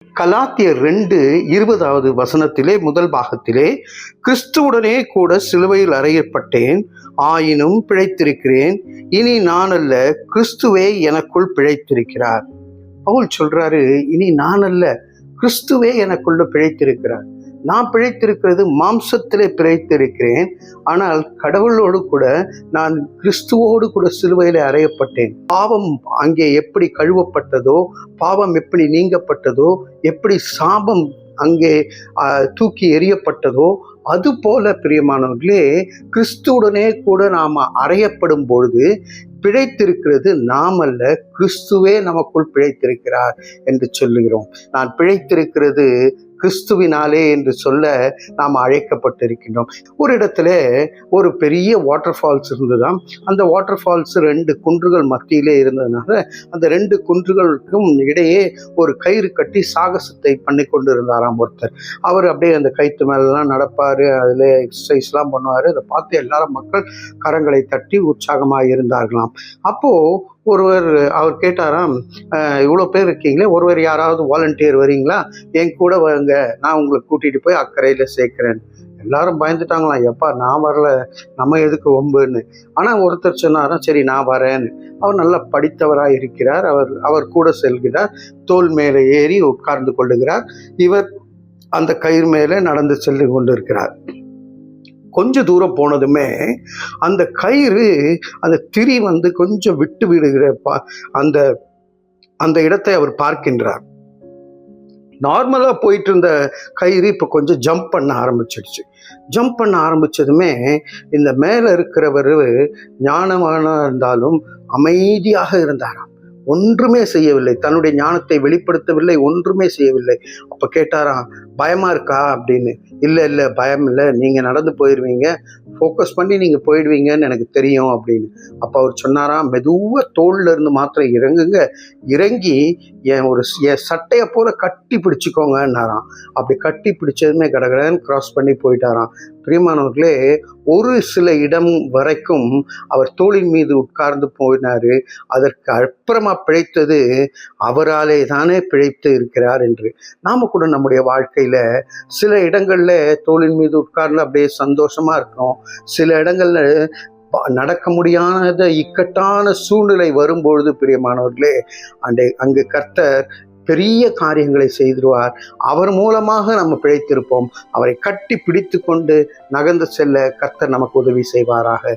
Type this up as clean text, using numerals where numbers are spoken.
கலாத்தியர் 2:20 முதல் பாகத்திலே, கிறிஸ்துவுடனே கூட சிலுவையில் அறையப்பட்டேன், ஆயினும் பிழைத்திருக்கிறேன். இனி நான் அல்ல, கிறிஸ்துவே எனக்குள் பிழைத்திருக்கிறார். பவுல் சொல்றாரு, இனி நான் அல்ல, கிறிஸ்துவே எனக்குள்ள பிழைத்திருக்கிறார். நான் பிழைத்திருக்கிறது மாம்சத்திலே பிழைத்திருக்கிறேன். ஆனால் கடவுளோடு கூட நான் கிறிஸ்துவோடு கூட சிலுவையிலே அறையப்பட்டேன். பாவம் அங்கே எப்படி கழுவப்பட்டதோ, பாவம் எப்படி நீங்கப்பட்டதோ, எப்படி சாபம் அங்கே தூக்கி எறியப்பட்டதோ, அதுபோல பிரியமானவர்களே, கிறிஸ்துவுடனே கூட நாம் அறையப்படும் பொழுது பிழைத்திருக்கிறது நாம் அல்ல, கிறிஸ்துவே நமக்குள் பிழைத்திருக்கிறார் என்று சொல்லுகிறோம். நான் பிழைத்திருக்கிறது கிறிஸ்துவினாலே என்று சொல்ல நாம் அழைக்கப்பட்டிருக்கின்றோம். ஒரு இடத்துல ஒரு பெரிய வாட்டர் ஃபால்ஸ் இருந்ததாம். அந்த வாட்டர் ஃபால்ஸ் 2 குன்றுகள் மத்தியிலே இருந்ததுனால அந்த 2 குன்றுகளுக்கும் இடையே ஒரு கயிறு கட்டி சாகசத்தை பண்ணி கொண்டு இருந்தாராம் ஒருத்தர். அவர் அப்படியே அந்த கயிற்று மேலாம் நடப்பார், அதில் எக்ஸசைஸ்லாம் பண்ணுவார். அதை பார்த்து எல்லாரும் மக்கள் கரங்களை தட்டி உற்சாகமாக இருந்தார்களாம். அப்போது அவர் கேட்டாராம், இவ்வளோ பேர் இருக்கீங்களே, ஒருவர் யாராவது வாலண்டியர் வரீங்களா, என் கூட வாங்க, நான் உங்களை கூட்டிகிட்டு போய் அக்கறையில் சேர்க்குறேன். எல்லாரும் பயந்துட்டாங்களாம், எப்பா நான் வரல, நம்ம எதுக்கு வம்புன்னு. ஆனால் ஒருத்தர் சொன்னாராம், சரி நான் வரேன்னு. அவர் நல்லா படித்தவராக இருக்கிறார். அவர் கூட செல்கிறார், தோல் மேலே ஏறி உட்கார்ந்து கொள்ளுகிறார். இவர் அந்த கயிறு மேலே நடந்து சென்று கொண்டு இருக்கிறார். கொஞ்சம் தூரம் போனதுமே அந்த கயிறு, அந்த திரி கொஞ்சம் விட்டு விடுகிற அந்த அந்த இடத்தை அவர் பார்க்கின்றார். நார்மலாக போயிட்டு இருந்த கயிறு இப்போ கொஞ்சம் ஜம்ப் பண்ண ஆரம்பிச்சிடுச்சு. ஜம்ப் பண்ண ஆரம்பித்ததுமே இந்த மேலே இருக்கிறவர் ஞானமான இருந்தாலும் அமைதியாக இருந்தாராம். ஒன்றுமே செய்யவில்லை, தன்னுடைய ஞானத்தை வெளிப்படுத்தவில்லை, ஒன்றுமே செய்யவில்லை. அப்போ கேட்டாராம், பயமா இருக்கா அப்படின்னு. இல்லை பயம் இல்லை, நீங்கள் நடந்து போயிடுவீங்க, ஃபோக்கஸ் பண்ணி நீங்கள் போயிடுவீங்கன்னு எனக்கு தெரியும் அப்படின்னு. அப்போ அவர் சொன்னாராம், மெதுவாக தோளில் இருந்து மாத்திரம் இறங்குங்க, இறங்கி என் சட்டையை போல கட்டி பிடிச்சிக்கோங்கன்னாராம். அப்படி கட்டி பிடிச்சதுமே கடகடன்னு கிராஸ் பண்ணி போயிட்டாராம். பிரியமானவர்களே, ஒரு சில இடம் வரைக்கும் அவர் தோளின் மீது உட்கார்ந்து போயினார். அதற்கு அப்புறமா பிழைத்தது அவராலே தானே பிழைத்து இருக்கிறார் என்று. நாம கூட நம்முடைய வாழ்க்கையில் சில இடங்களில் தோளின் மீது உட்கார்ந்து அப்படியே சந்தோஷமா இருக்கும். சில இடங்களில் நடக்க முடியாத இக்கட்டான சூழ்நிலை வரும்பொழுது பிரியமானவர்களே, அங்கு கர்த்தர் பெரிய காரியங்களை செய்திருவார். அவர் மூலமாக நம்ம பிழைத்திருப்போம். அவரை கட்டி பிடித்து கொண்டு நகர்ந்து செல்ல கர்த்தர் நமக்கு உதவி செய்வாராக.